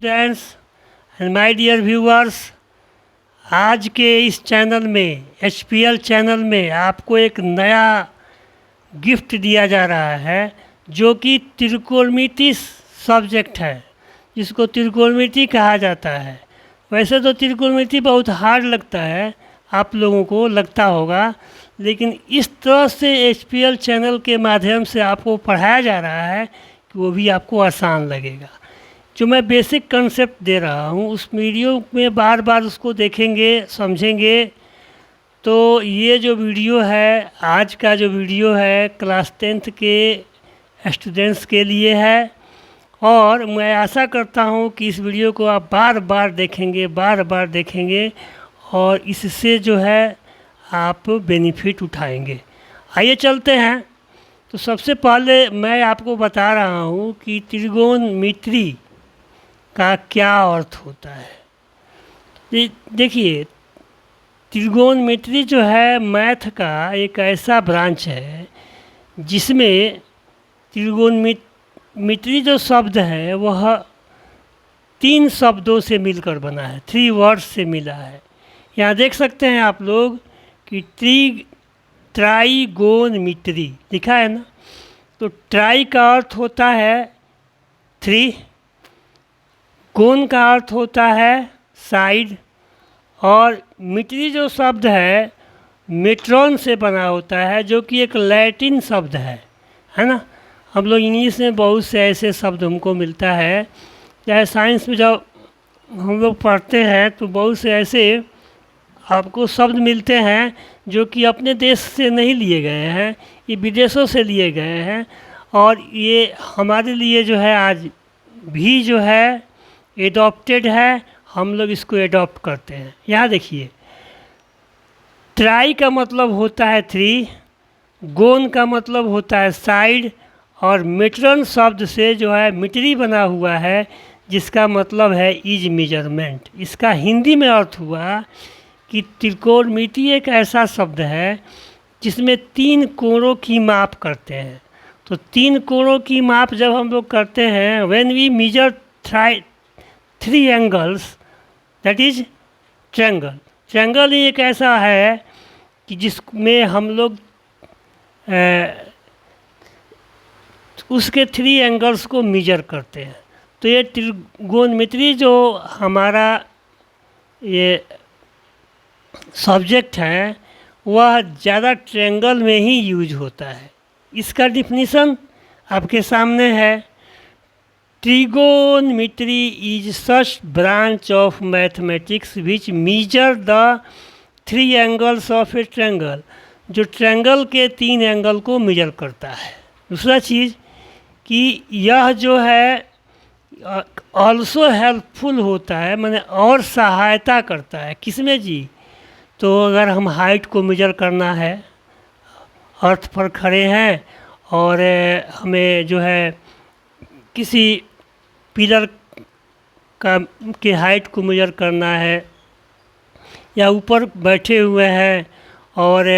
Friends and my dear viewers, आज के इस चैनल में HPL चैनल में आपको एक नया गिफ्ट दिया जा रहा है जो कि त्रिकोणमिति सब्जेक्ट है, जिसको त्रिकोणमिति कहा जाता है। वैसे तो त्रिकोणमिति बहुत हार्ड लगता है, आप लोगों को लगता होगा, लेकिन इस तरह से HPL चैनल के माध्यम से आपको पढ़ाया जा रहा है कि वो भी आपको आसान लगेगा। जो मैं बेसिक कंसेप्ट दे रहा हूँ उस वीडियो में बार बार उसको देखेंगे, समझेंगे। तो ये जो वीडियो है, आज का जो वीडियो है, क्लास 10th के स्टूडेंट्स के लिए है और मैं आशा करता हूँ कि इस वीडियो को आप बार बार देखेंगे और इससे जो है आप बेनिफिट उठाएंगे। आइए चलते हैं। तो सबसे पहले मैं आपको बता रहा हूँ कि त्रिकोणमिति का क्या अर्थ होता है। देखिए, त्रिकोणमिति जो है मैथ का एक ऐसा ब्रांच है जिसमें त्रिकोणमिति जो शब्द है वह 3 शब्दों से मिलकर बना है, 3 वर्ड्स से मिला है। यहाँ देख सकते हैं आप लोग कि त्रिकोणमिति लिखा है ना। तो ट्राई का अर्थ होता है 3, कोण का अर्थ होता है साइड, और मिट्री जो शब्द है मेट्रॉन से बना होता है जो कि एक लैटिन शब्द है ना। हम लोग इंग्लिश में बहुत से ऐसे शब्द हमको मिलता है, चाहे साइंस में जब हम लोग पढ़ते हैं तो बहुत से ऐसे आपको शब्द मिलते हैं जो कि अपने देश से नहीं लिए गए हैं, ये विदेशों से लिए गए हैं और ये हमारे लिए जो है आज भी जो है एडॉप्टेड है, हम लोग इसको एडॉप्ट करते हैं। यहाँ देखिए, ट्राई का मतलब होता है 3, गोन का मतलब होता है साइड, और मेट्रन शब्द से जो है मिट्री बना हुआ है जिसका मतलब है इज मेजरमेंट। इसका हिंदी में अर्थ हुआ कि त्रिकोणमिति एक ऐसा शब्द है जिसमें 3 कोणों की माप करते हैं। तो 3 कोणों की माप जब हम लोग करते हैं, when we measure 3 angles, that is triangle. Triangle ही एक ऐसा है कि जिसमें हम लोग उसके 3 एंगल्स को मेजर करते हैं। तो ये त्रिकोणमिति जो हमारा ये सब्जेक्ट है वह ज़्यादा ट्रायंगल में ही यूज होता है। इसका डिफिनीशन आपके सामने है। Trigonometry is such branch of mathematics which measure the 3 angles of a triangle, जो ट्रायंगल के 3 एंगल को मेजर करता है। दूसरा चीज़ कि यह जो है ऑल्सो हेल्पफुल होता है, माने और सहायता करता है। किसमें जी? तो अगर हम हाइट को मेजर करना है, अर्थ पर खड़े हैं और हमें जो है किसी पिलर के हाइट को मेजर करना है, या ऊपर बैठे हुए हैं और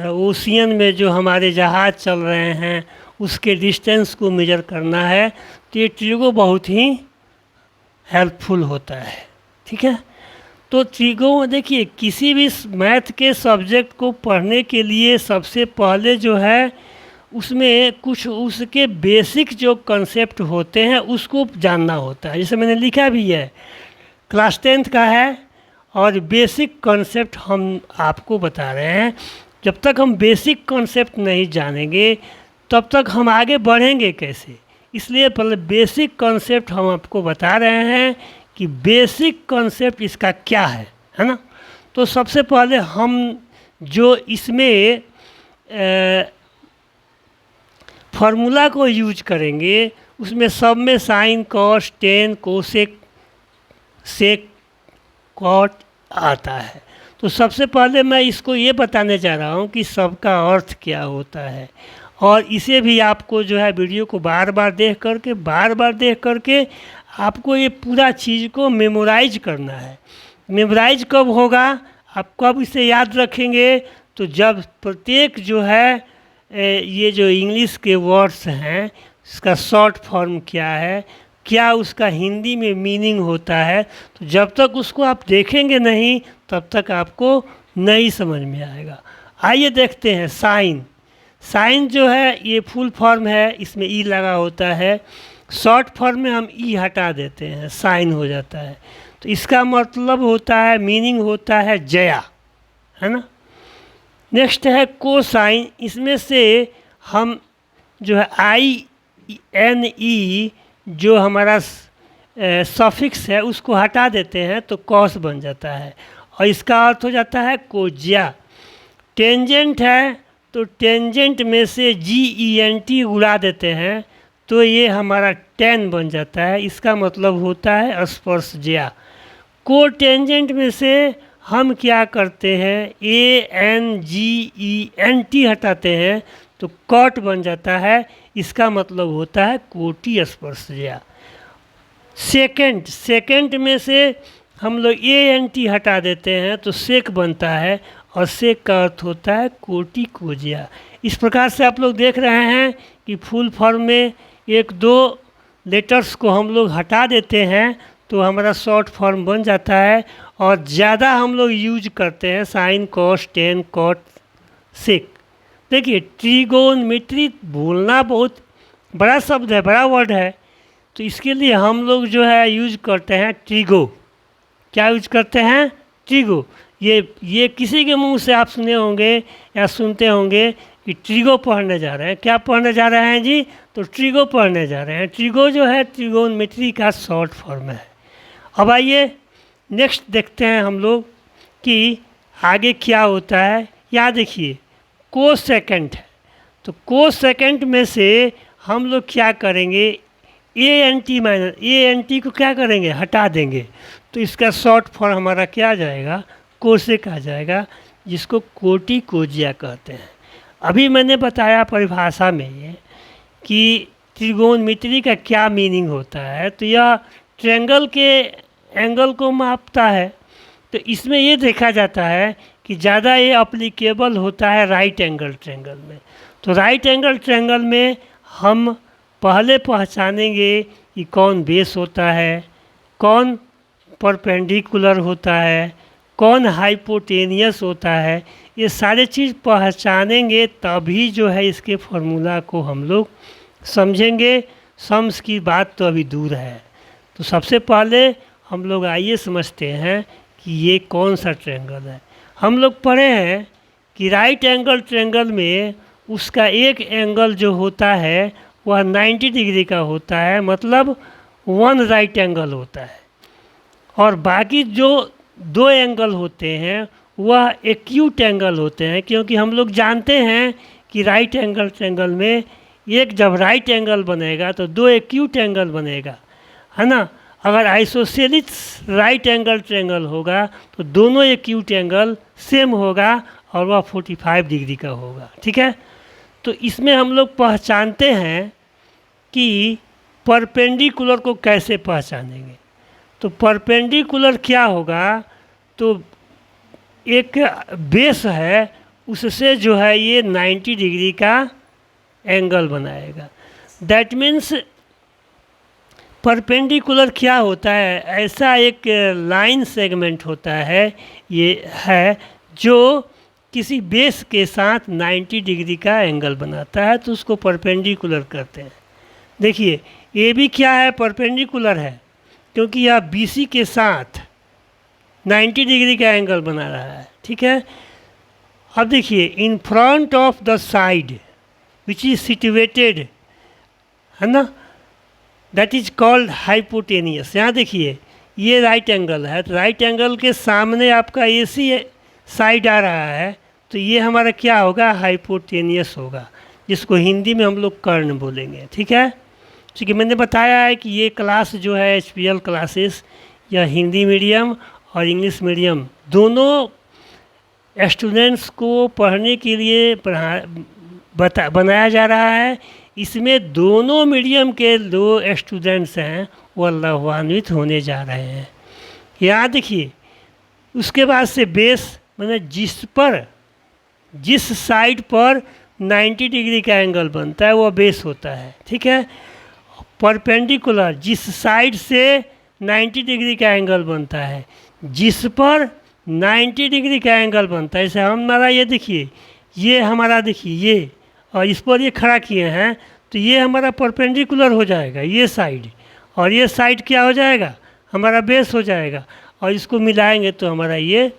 ओशियन में जो हमारे जहाज़ चल रहे हैं उसके डिस्टेंस को मेजर करना है, तो ये ट्रिगो बहुत ही हेल्पफुल होता है। ठीक है। तो ट्रिगो देखिए, किसी भी मैथ के सब्जेक्ट को पढ़ने के लिए सबसे पहले जो है उसमें कुछ उसके बेसिक जो कंसेप्ट होते हैं उसको जानना होता है। जैसे मैंने लिखा भी है, क्लास 10th का है और बेसिक कंसेप्ट हम आपको बता रहे हैं। जब तक हम बेसिक कंसेप्ट नहीं जानेंगे तब तक हम आगे बढ़ेंगे कैसे। इसलिए पहले बेसिक कंसेप्ट हम आपको बता रहे हैं कि बेसिक कंसेप्ट इसका क्या है ना। तो सबसे पहले हम जो इसमें फार्मूला को यूज करेंगे उसमें सब में साइन, कॉस, टेन, कोसेक, सेक, कॉट आता है। तो सबसे पहले मैं इसको ये बताने जा रहा हूँ कि सबका अर्थ क्या होता है, और इसे भी आपको जो है वीडियो को बार बार देख करके आपको ये पूरा चीज़ को मेमोराइज करना है। मेमोराइज कब होगा, आप कब इसे याद रखेंगे? तो जब प्रत्येक जो है ये जो इंग्लिश के वर्ड्स हैं इसका शॉर्ट फॉर्म क्या है, क्या उसका हिंदी में मीनिंग होता है। तो जब तक उसको आप देखेंगे नहीं तब तक आपको नहीं समझ में आएगा। आइए देखते हैं साइन। साइन जो है ये फुल फॉर्म है, इसमें ई लगा होता है। शॉर्ट फॉर्म में हम ई हटा देते हैं, साइन हो जाता है। तो इसका मतलब होता है, मीनिंग होता है जया, है ना। नेक्स्ट है कोसाइन। इसमें से हम जो है आई एन ई जो हमारा सफिक्स है उसको हटा देते हैं तो कॉस बन जाता है और इसका अर्थ हो जाता है कोज्या। टेंजेंट है तो टेंजेंट में से जी ई एन टी उड़ा देते हैं तो ये हमारा टेन बन जाता है, इसका मतलब होता है स्पर्शज्या। को टेंजेंट में से हम क्या करते हैं, A N G E N T हटाते हैं तो कॉट बन जाता है, इसका मतलब होता है कोटि स्पर्शज्या। सेकेंड, सेकेंड में से हम लोग ए एन टी हटा देते हैं तो सेक बनता है और सेक का अर्थ होता है कोटि कोज्या। इस प्रकार से आप लोग देख रहे हैं कि फुल फॉर्म में एक दो लेटर्स को हम लोग हटा देते हैं तो हमारा शॉर्ट फॉर्म बन जाता है और ज़्यादा हम लोग यूज करते हैं sine cos tan cot sec. देखिए ट्रिगोनमेट्री भूलना बहुत बड़ा शब्द है, बड़ा वर्ड है, तो इसके लिए हम लोग जो है यूज करते हैं ट्रिगो। क्या यूज करते हैं, ट्रिगो। ये किसी के मुंह से आप सुने होंगे या सुनते होंगे कि ट्रिगो पढ़ने जा रहे हैं। क्या पढ़ने जा रहे हैं जी, तो ट्रिगो पढ़ने जा रहे हैं। ट्रिगो जो है ट्रिगोनमेट्री का शॉर्ट फॉर्म है। अब आइए नेक्स्ट देखते हैं हम लोग कि आगे क्या होता है। यहाँ देखिए को सेकेंड है, तो को सेकेंड में से हम लोग क्या करेंगे, A N T minus A N T को क्या करेंगे, हटा देंगे तो इसका शॉर्ट फॉर्म हमारा क्या आ जाएगा, कोसेक आ जाएगा, जिसको कोटि कोज्या कहते हैं। अभी मैंने बताया परिभाषा में ये कि त्रिगोनमिति का क्या मीनिंग होता है, तो यह ट्रायंगल के एंगल को मापता है। तो इसमें ये देखा जाता है कि ज़्यादा ये अप्लीकेबल होता है राइट एंगल ट्रायंगल में। तो राइट एंगल ट्रायंगल में हम पहले पहचानेंगे कि कौन बेस होता है, कौन परपेंडिकुलर होता है, कौन हाइपोटेनियस होता है। ये सारे चीज़ पहचानेंगे तभी जो है इसके फॉर्मूला को हम लोग समझेंगे। सम्स की बात तो अभी दूर है। तो सबसे पहले हम लोग आइए समझते हैं कि ये कौन सा ट्रायंगल है। हम लोग पढ़े हैं कि राइट एंगल ट्रायंगल में उसका एक एंगल जो होता है वह 90 डिग्री का होता है, मतलब वन राइट एंगल होता है, और बाकी जो दो एंगल होते हैं वह एक्यूट एंगल होते हैं। क्योंकि हम लोग जानते हैं कि राइट एंगल ट्रायंगल में एक जब राइट एंगल बनेगा तो दो एक्यूट एंगल बनेगा, है ना। अगर आइसोसेलिस राइट एंगल ट्रायंगल होगा तो दोनों एक्यूट एंगल सेम होगा और वह 45 डिग्री का होगा, ठीक है। तो इसमें हम लोग पहचानते हैं कि परपेंडिकुलर को कैसे पहचानेंगे। तो परपेंडिकुलर क्या होगा, तो एक बेस है उससे जो है ये 90 डिग्री का एंगल बनाएगा। दैट मीन्स परपेंडिकुलर क्या होता है, ऐसा एक लाइन सेगमेंट होता है, ये है जो किसी बेस के साथ 90 डिग्री का एंगल बनाता है, तो उसको परपेंडिकुलर कहते हैं। देखिए ये भी क्या है, परपेंडिकुलर है, क्योंकि यह BC के साथ 90 डिग्री का एंगल बना रहा है, ठीक है। अब देखिए in front of the side which is situated, है ना, दैट इज कॉल्ड हाइपोटेनियस। यहाँ देखिए ये राइट एंगल है, तो राइट एंगल के सामने आपका AC साइड आ रहा है, तो ये हमारा क्या होगा, हाइपोटेनियस होगा, जिसको हिंदी में हम लोग कर्ण बोलेंगे, ठीक है। क्योंकि मैंने बताया है कि ये क्लास जो है HPL क्लासेस या हिंदी मीडियम और इंग्लिश मीडियम दोनों स्टूडेंट्स को पढ़ने के लिए बनाया जा रहा है। इसमें दोनों मीडियम के दो स्टूडेंट्स हैं वो लाभान्वित होने जा रहे हैं। यहाँ देखिए उसके बाद से बेस मैंने जिस साइड पर 90 डिग्री का एंगल बनता है वो बेस होता है, ठीक है। परपेंडिकुलर जिस साइड से 90 डिग्री का एंगल बनता है, जिस पर 90 डिग्री का एंगल बनता है, जैसे हमारा ये देखिए, ये हमारा देखिए ये, और इस पर ये खड़ा किए हैं, तो ये हमारा परपेंडिकुलर हो जाएगा ये साइड, और ये साइड क्या हो जाएगा, हमारा बेस हो जाएगा, और इसको मिलाएंगे तो हमारा ये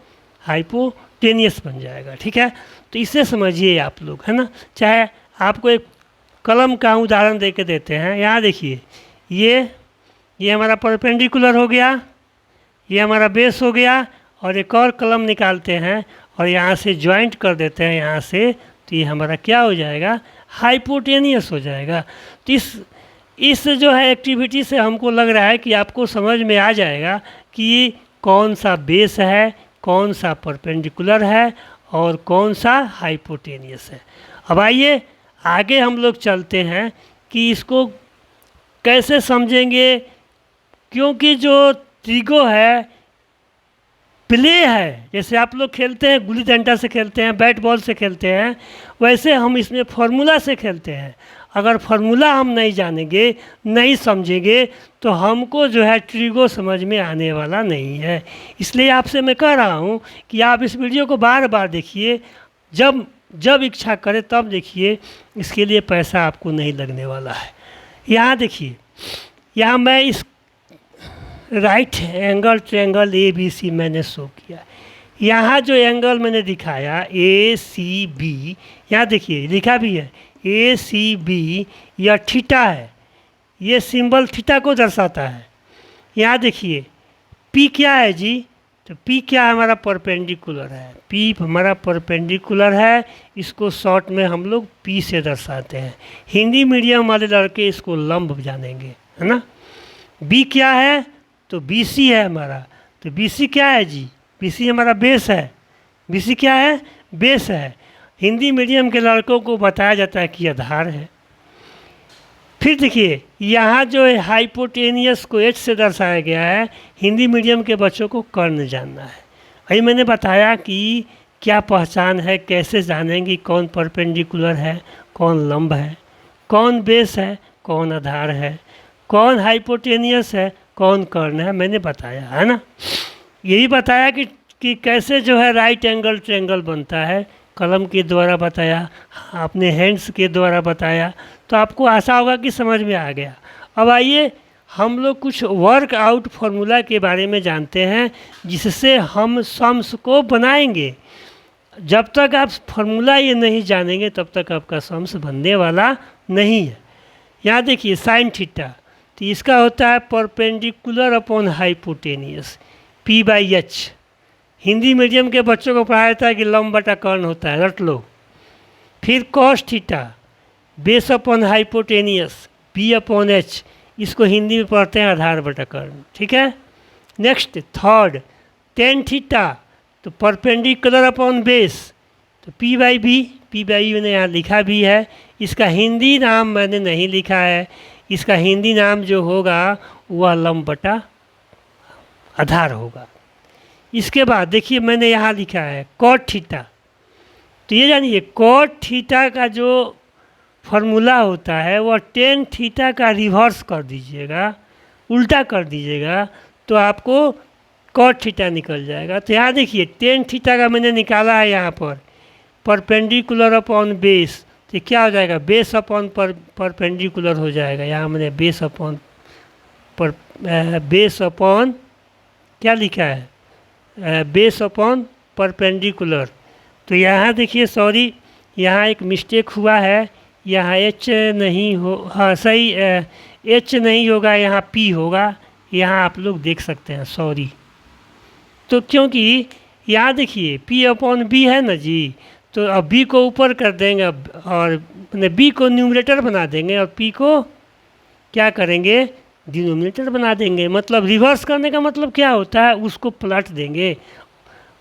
हाइपोटेनियस बन जाएगा। ठीक है, तो इसे समझिए आप लोग, है ना। चाहे आपको एक कलम का उदाहरण दे के देते हैं, यहाँ देखिए, ये हमारा परपेंडिकुलर हो गया, ये हमारा बेस हो गया, और एक और कलम निकालते हैं और यहाँ से जॉइंट कर देते हैं यहाँ से, तो ये हमारा क्या हो जाएगा, हाइपोटेनियस हो जाएगा। तो इस जो है एक्टिविटी से हमको लग रहा है कि आपको समझ में आ जाएगा कि कौन सा बेस है, कौन सा परपेंडिकुलर है, और कौन सा हाइपोटेनियस है। अब आइए आगे हम लोग चलते हैं कि इसको कैसे समझेंगे, क्योंकि जो त्रिगो है, प्ले है, जैसे आप लोग खेलते हैं गुल्ली डंडा से खेलते हैं, बैट बॉल से खेलते हैं, वैसे हम इसमें फार्मूला से खेलते हैं। अगर फार्मूला हम नहीं जानेंगे, नहीं समझेंगे, तो हमको जो है ट्रिगो समझ में आने वाला नहीं है। इसलिए आपसे मैं कह रहा हूँ कि आप इस वीडियो को बार बार देखिए, जब इच्छा करे तब देखिए, इसके लिए पैसा आपको नहीं लगने वाला है। यहाँ देखिए, यहाँ मैं इस राइट एंगल ट्रायंगल ABC मैंने शो किया। यहाँ जो एंगल मैंने दिखाया ACB, यहाँ देखिए लिखा भी है ACB, यह थीटा है, ये सिंबल थीटा को दर्शाता है। यहाँ देखिए P क्या है जी, तो P क्या है, हमारा परपेंडिकुलर है, P हमारा परपेंडिकुलर है, इसको शॉर्ट में हम लोग P से दर्शाते हैं। हिंदी मीडियम वाले लड़के इसको लंब जानेंगे, है ना। B क्या है, तो BC है हमारा, तो BC क्या है जी, BC हमारा बेस है, BC क्या है, बेस है। हिंदी मीडियम के लड़कों को बताया जाता है कि आधार है। फिर देखिए यहाँ जो है हाइपोटेनियस को H से दर्शाया गया है, हिंदी मीडियम के बच्चों को कर्ण जानना है। अभी मैंने बताया कि क्या पहचान है, कैसे जानेंगे कौन परपेंडिकुलर है, कौन लंब है, कौन बेस है, कौन आधार है, कौन हाइपोटेनियस है, कौन कर्ण है, मैंने बताया है ना। यही बताया कि कैसे जो है राइट एंगल ट्रायंगल बनता है, कलम के द्वारा बताया, अपने हैंड्स के द्वारा बताया, तो आपको आशा होगा कि समझ में आ गया। अब आइए हम लोग कुछ वर्कआउट फार्मूला के बारे में जानते हैं, जिससे हम सम्स को बनाएंगे। जब तक आप फार्मूला ये नहीं जानेंगे तब तक आपका सम्स बनने वाला नहीं है। यहाँ देखिए साइन थीटा, तो इसका होता है perpendicular upon hypotenuse, P/H। Hindi medium के बच्चों को पढ़ाया जाता है कि लंब बटा कर्ण होता है, रट लो। फिर cos theta, base upon hypotenuse, B/H, इसको हिंदी में पढ़ते हैं आधार बटा कर्ण। ठीक है, नेक्स्ट थर्ड टेन थीटा, तो परपेंडिकुलर अपॉन बेस, तो P/B, P/B मैंने यहाँ लिखा भी है, इसका हिंदी नाम मैंने नहीं लिखा है, इसका हिंदी नाम जो होगा वह लंब बटा आधार होगा। इसके बाद देखिए मैंने यहाँ लिखा है कॉट थीटा, तो ये जानिए कॉट थीटा का जो फार्मूला होता है वह टेन थीटा का रिवर्स कर दीजिएगा, उल्टा कर दीजिएगा, तो आपको कॉट थीटा निकल जाएगा। तो यहाँ देखिए टेन थीटा का मैंने निकाला है यहाँ पर परपेंडिकुलर अपॉन बेस, तो क्या हो जाएगा, बेस अपॉन परपेंडिकुलर हो जाएगा। यहाँ मैंने बेस अपॉन क्या लिखा है, बेस अपॉन परपेंडिकुलर। तो यहाँ देखिए सॉरी, यहाँ एक मिस्टेक हुआ है, यहाँ H नहीं हो, हाँ सही, H नहीं होगा, यहाँ P होगा, यहाँ आप लोग देख सकते हैं, सॉरी। तो क्योंकि यहाँ देखिए P/B है ना जी, तो अब B को ऊपर कर देंगे और B को न्यूमरेटर बना देंगे और P को क्या करेंगे, डिनोमिनेटर बना देंगे। मतलब रिवर्स करने का मतलब क्या होता है, उसको पलट देंगे,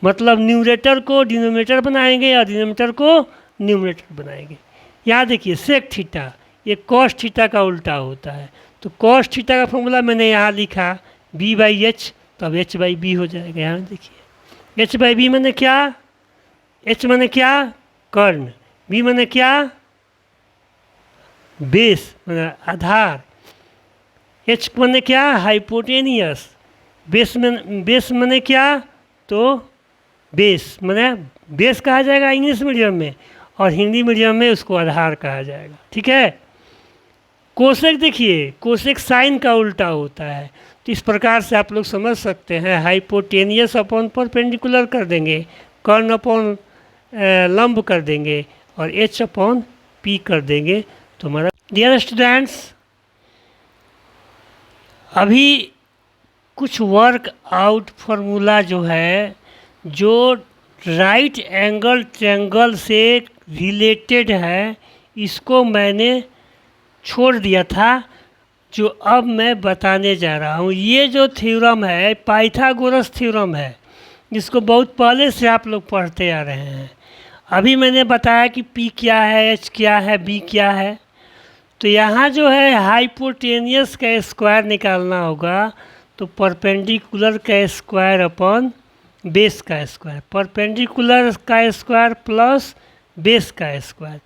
मतलब न्यूमरेटर को डिनोमिनेटर बनाएंगे और डिनोमिनेटर को न्यूमरेटर बनाएंगे। यहाँ देखिए सेक थीटा, ये कॉस थीटा का उल्टा होता है, तो कॉस थीटा का फॉर्मूला मैंने यहाँ लिखा B/H, तो अब H/B हो जाएगा। यहाँ देखिए H/B मैंने क्या, H मैंने क्या, कर्ण, B मैंने क्या, बेस मैंने आधार, एच मने क्या, हाइपोटेनियस। बेस मने क्या, तो बेस मने बेस कहा जाएगा इंग्लिश मीडियम में, और हिंदी मीडियम में उसको आधार कहा जाएगा, ठीक है। कोसेक देखिए, कोसेक साइन का उल्टा होता है, तो इस प्रकार से आप लोग समझ सकते हैं, हाइपोटेनियस अपॉन परपेंडिकुलर कर देंगे, कर्ण अपॉन लंब कर देंगे, और एच अपॉन पी कर देंगे, तो हमारा। डियर स्टूडेंट्स, अभी कुछ वर्क आउट फार्मूला जो है, जो राइट एंगल ट्रायंगल से रिलेटेड है, इसको मैंने छोड़ दिया था, जो अब मैं बताने जा रहा हूँ। ये जो थ्योरम है पाइथागोरस थ्योरम है, जिसको बहुत पहले से आप लोग पढ़ते आ रहे हैं। अभी मैंने बताया कि P क्या है, H क्या है, B क्या है। तो यहाँ जो है हाइपोटेनियस का स्क्वायर निकालना होगा, तो परपेंडिकुलर का स्क्वायर अपॉन बेस का स्क्वायर, परपेंडिकुलर का स्क्वायर प्लस बेस का स्क्वायर।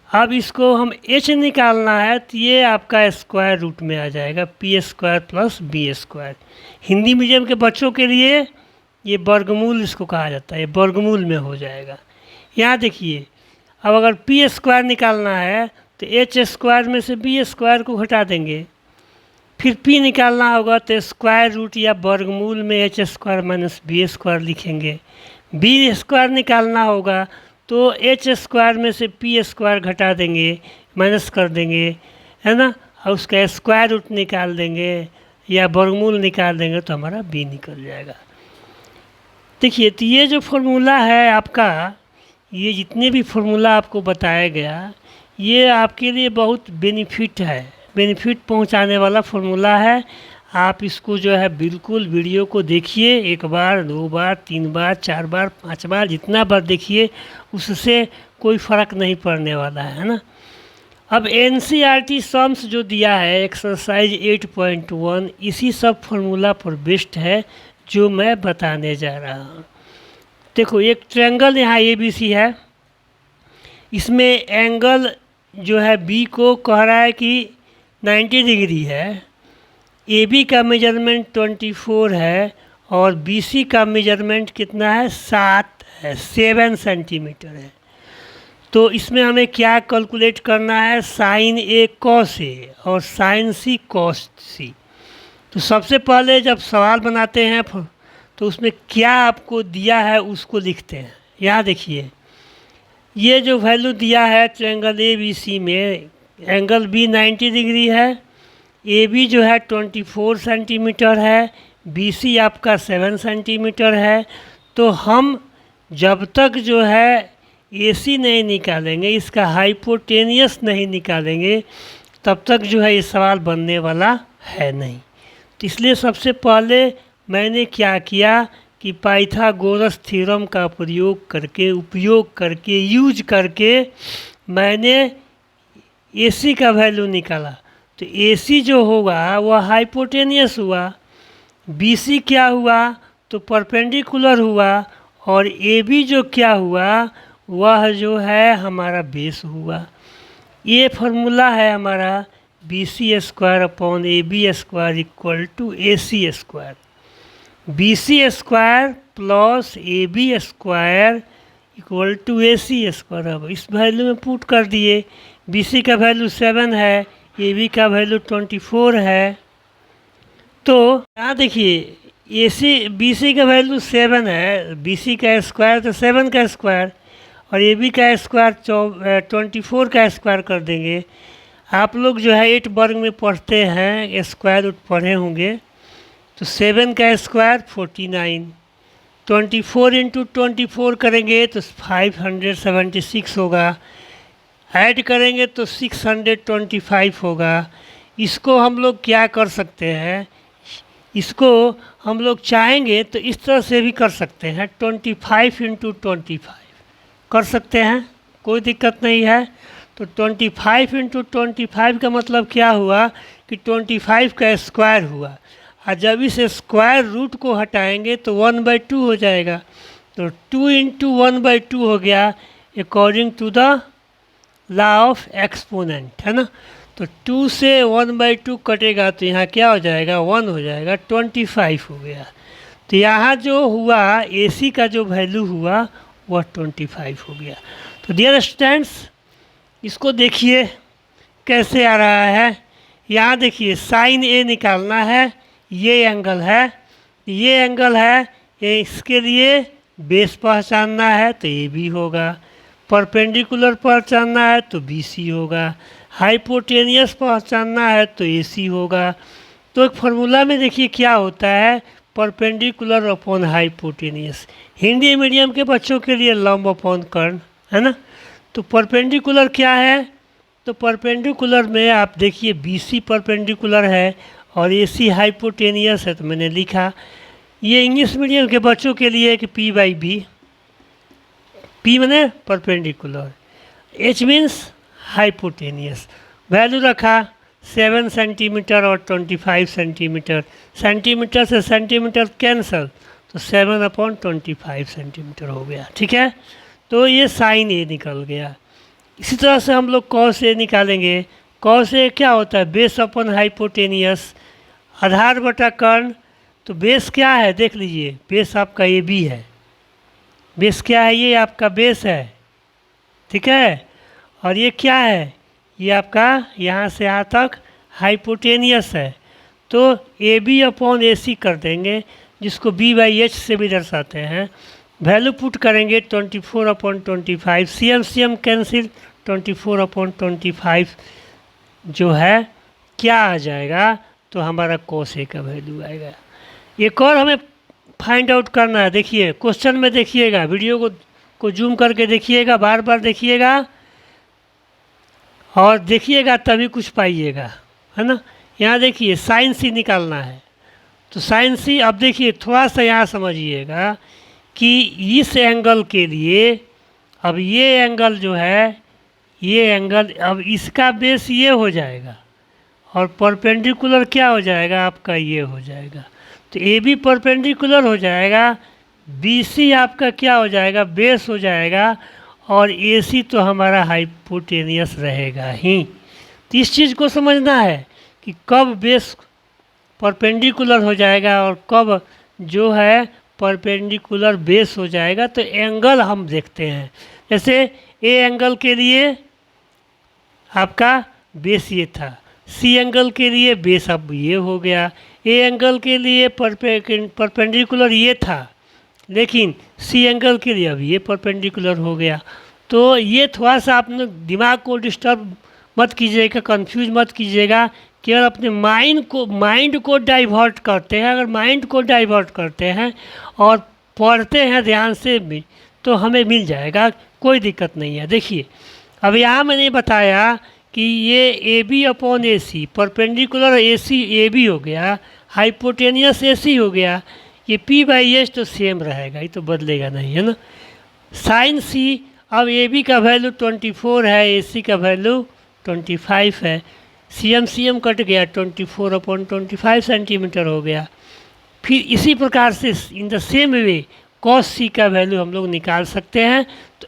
अब इसको हम H निकालना है, तो ये आपका स्क्वायर रूट में आ जाएगा, P square plus B square. Hindi medium के बच्चों के लिए ये वर्गमूल इसको कहा जाता है, ये वर्गमूल में हो जाएगा। यहाँ देखिए, अब अगर पी स्क्वायर निकालना है तो एच स्क्वायर में से बी स्क्वायर को घटा देंगे, फिर पी निकालना होगा तो स्क्वायर रूट या वर्गमूल में H square minus B square लिखेंगे। बी स्क्वायर निकालना होगा तो एच स्क्वायर में से पी स्क्वायर घटा देंगे, माइनस कर देंगे, है ना, और उसका स्क्वायर रूट निकाल देंगे या वर्गमूल निकाल देंगे, तो हमारा बी निकल जाएगा। देखिए, तो ये जो फॉर्मूला है आपका, ये जितने भी फॉर्मूला आपको बताया गया, ये आपके लिए बहुत बेनिफिट है, बेनिफिट पहुंचाने वाला फॉर्मूला है। आप इसको जो है बिल्कुल वीडियो को देखिए, 1 बार 2 बार 3 बार 4 बार 5 बार, जितना बार देखिए उससे कोई फ़र्क नहीं पड़ने वाला है ना। अब NCERT सम्स जो दिया है एक्सरसाइज 8.1, इसी सब फॉर्मूला पर बेस्ड है जो मैं बताने जा रहा हूँ। देखो, एक ट्रायंगल यहाँ ABC है, इसमें एंगल जो है B को कह रहा है कि 90 डिग्री है, AB का मेजरमेंट 24 है, और BC का मेजरमेंट कितना है, 7 सेंटीमीटर है। तो इसमें हमें क्या कैलकुलेट करना है, साइन A कॉस A और साइन C कॉस C। तो सबसे पहले जब सवाल बनाते हैं तो उसमें क्या आपको दिया है उसको लिखते हैं। यहाँ देखिए, ये जो वैल्यू दिया है ट्रायंगल ABC में, एंगल B 90 डिग्री है, AB जो है 24 सेंटीमीटर है, BC आपका 7 सेंटीमीटर है। तो हम जब तक जो है AC नहीं निकालेंगे, इसका हाइपोटेनियस नहीं निकालेंगे, तब तक जो है ये सवाल बनने वाला है नहीं। तो इसलिए सबसे पहले मैंने क्या किया कि पाइथागोरस थ्योरम का उपयोग करके यूज करके मैंने AC का वैल्यू निकाला। तो AC जो होगा वह हाइपोटेनियस हुआ, BC क्या हुआ तो परपेंडिकुलर हुआ, और AB जो क्या हुआ वह जो है हमारा बेस हुआ। ये फार्मूला है हमारा BC square upon AB square equal to AC square. BC square plus AB square equal to AC square. अब इस वैल्यू में पुट कर दिए, BC का वैल्यू 7 है, AB का वैल्यू 24 है। तो यहाँ देखिए, BC का वैल्यू 7 है, BC का स्क्वायर तो 7 का स्क्वायर, और AB का स्क्वायर 24 का स्क्वायर कर देंगे। आप लोग जो है 8 वर्ग में पढ़ते हैं, स्क्वायर रूट पढ़े होंगे। तो 7 का स्क्वायर 49, 24 इंटू 24 करेंगे तो 576 होगा, ऐड करेंगे तो 625 होगा। इसको हम लोग क्या कर सकते हैं, इसको हम लोग चाहेंगे तो इस तरह से भी कर सकते हैं, 25 इंटू 25 कर सकते हैं, कोई दिक्कत नहीं है। तो 25 इंटू 25 का मतलब क्या हुआ कि 25 का स्क्वायर हुआ, और जब इस स्क्वायर रूट को हटाएंगे तो 1/2 हो जाएगा। तो 2 इंटू 1/2 हो गया according to the law of exponent, है ना। तो 2 से 1/2 कटेगा तो यहाँ क्या हो जाएगा, 1 हो जाएगा, 25 हो गया। तो यहाँ जो हुआ AC का जो वैल्यू हुआ वह 25 हो गया। तो डियर स्टूडेंट्स, इसको देखिए कैसे आ रहा है। यहाँ देखिए साइन A निकालना है, ये एंगल है, ये एंगल है, ये इसके लिए बेस पहचानना है तो AB होगा, परपेंडिकुलर पहचानना है तो BC होगा, हाइपोटेनियस पहचानना है तो AC होगा। तो एक फार्मूला में देखिए क्या होता है, perpendicular upon hypotenuse. Hindi medium के बच्चों के लिए लंब अपॉन कर्ण, है ना। तो परपेंडिकुलर क्या है, तो परपेंडिकुलर में आप देखिए BC परपेंडिकुलर है और AC हाइपोटेनियस है, तो मैंने लिखा। ये इंग्लिश मीडियम के बच्चों के लिए कि P/B, P मैंने perpendicular, H means hypotenuse. Value रखा 7 सेंटीमीटर और 25 सेंटीमीटर, सेंटीमीटर से सेंटीमीटर कैंसल, तो 7/25 सेंटीमीटर हो गया। ठीक है, तो ये साइन A निकल गया। इसी तरह से हम लोग कॉस A निकालेंगे। कॉस A क्या होता है, बेस अपॉन हाइपोटेनियस, आधार बटा कर्ण। तो बेस क्या है देख लीजिए, बेस आपका AB है, बेस क्या है, ये आपका बेस है, ठीक है। और ये क्या है, ये आपका यहाँ से यहाँ तक हाइपोटेनियस है। तो AB अपॉन AC कर देंगे, जिसको B/H से भी दर्शाते हैं। वैल्यू पुट करेंगे 24/25, CM कैंसिल, 24/25 जो है क्या आ जाएगा, तो हमारा cos A का वैल्यू आएगा। एक और हमें फाइंड आउट करना है। देखिए क्वेश्चन में देखिएगा, वीडियो को जूम करके देखिएगा, बार बार देखिएगा और देखिएगा तभी कुछ पाइएगा, है ना। यहाँ देखिए साइन C निकालना है, तो साइन C, अब देखिए थोड़ा सा यहाँ समझिएगा कि इस एंगल के लिए, अब ये एंगल जो है, ये एंगल, अब इसका बेस ये हो जाएगा और परपेंडिकुलर क्या हो जाएगा आपका, ये हो जाएगा। तो AB परपेंडिकुलर हो जाएगा, BC आपका क्या हो जाएगा, बेस हो जाएगा, और AC तो हमारा हाइपोटेनियस रहेगा ही। तो इस चीज़ को समझना है कि कब बेस परपेंडिकुलर हो जाएगा और कब जो है परपेंडिकुलर बेस हो जाएगा। तो एंगल हम देखते हैं, जैसे A एंगल के लिए आपका बेस ये था, C एंगल के लिए बेस अब ये हो गया, A एंगल के लिए परपेंडिकुलर ये था, लेकिन C एंगल के लिए अब ये परपेंडिकुलर हो गया। तो ये थोड़ा सा आपने दिमाग को डिस्टर्ब मत कीजिएगा, कंफ्यूज मत कीजिएगा, केवल अपने माइंड को डाइवर्ट करते हैं। अगर माइंड को डाइवर्ट करते हैं और पढ़ते हैं ध्यान से भी, तो हमें मिल जाएगा, कोई दिक्कत नहीं है। देखिए अब यहाँ मैंने बताया कि ये AB upon AC, perpendicular AC AB हो गया, हाइपोटेनियस AC हो गया, ये P/H तो सेम रहेगा, ये तो बदलेगा नहीं, है ना। साइन C, अब AB का वैल्यू 24 है, AC का वैल्यू 25 है, CM कट गया, 24/25 सेंटीमीटर हो गया। फिर इसी प्रकार से in the same way cos C का वैल्यू हम लोग निकाल सकते हैं। तो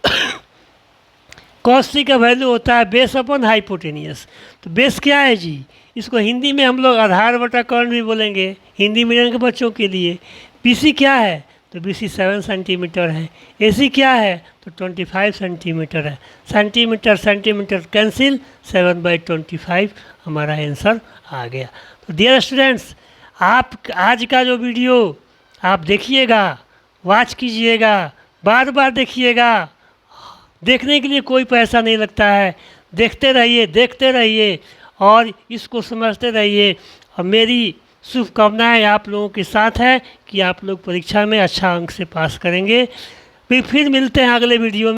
cos C का वैल्यू होता है बेस अपॉन हाइपोटेनियस। तो बेस क्या है जी, इसको हिंदी में हम लोग आधार बटा कर्ण भी बोलेंगे, हिंदी मीडियम के बच्चों के लिए। BC क्या है, तो BC 7 सेंटीमीटर है। AC क्या है, तो 25 सेंटीमीटर है। सेंटीमीटर कैंसिल, 7/25 हमारा आंसर आ गया। तो डियर स्टूडेंट्स, आप आज का जो वीडियो आप देखिएगा, वॉच कीजिएगा, बार बार देखिएगा। देखने के लिए कोई पैसा नहीं लगता है, देखते रहिए और इसको समझते रहिए। और मेरी शुभकामनाएं आप लोगों के साथ है कि आप लोग परीक्षा में अच्छा अंक से पास करेंगे। फिर मिलते हैं अगले वीडियो में।